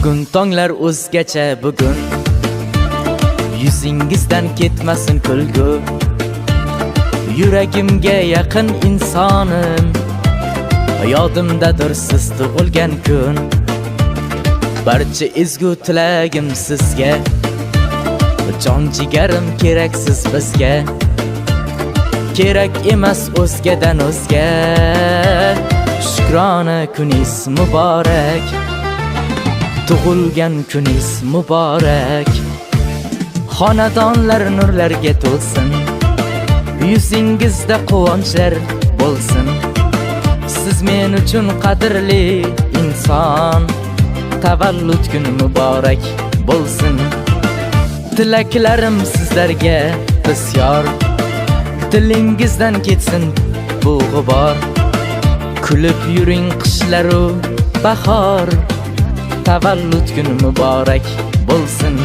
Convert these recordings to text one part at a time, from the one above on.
Bugun tonglar o'zgacha bugun, yuzingizdan ketmasin kulgu. Yuragimga yaqin insonim, yodimdadir siz tug'ilgan kun. Barcha ezgu tilagim sizga, jon jigarim keraksiz bizga. Kerak emas o'zgadan o'zga, shukrona kuningiz muborak, tug'ilgan kuningiz muborak. Xonadonlar nurlarga to'lsin, yuzingizda quvonchlar bo'lsin. Siz men uchun qadrli inson, tavallud kuni muborak bo'lsin. Tilaklarim sizlarga bisyor, dilingizdan ketsin bu g'ubor. Kulib yuring qishlaru bahor, tavallud kuni muborak bo'lsin.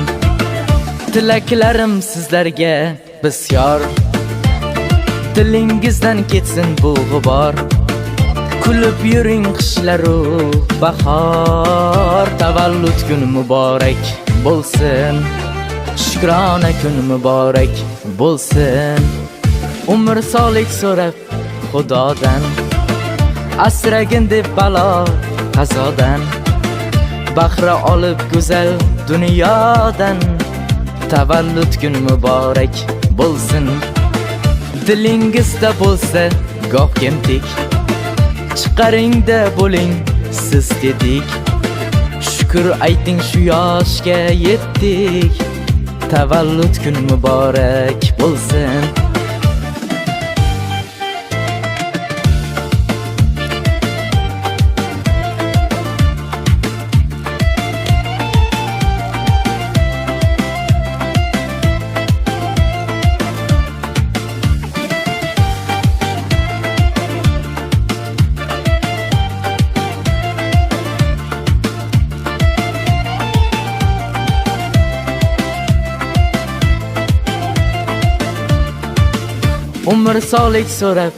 Tilaklarim sizlarga bisyor, dilingizdan ketsin bu g'ubor. Kulib yuring qishlaru bahor, tavallud kuni muborak bo'lsin. Shukrona kuni muborak bo'lsin. Umr sog'lik so'rab Xudodan, asragin deb balo qazodan. Bahra olib go'zal dunyodan, tavallud kuni muborak bo'lsin. Dilingizda bo'lsa goh kemtik, chiqaringda bo'ling siz tetik. Shukr ayting shu yoshga yetdik, tavallud kuni muborak bo'lsin. Umr sog'lik so'rab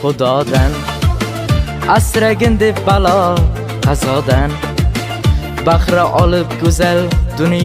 Xudodan, asragin deb balo qazodan. Bahra olib go'zal dunyo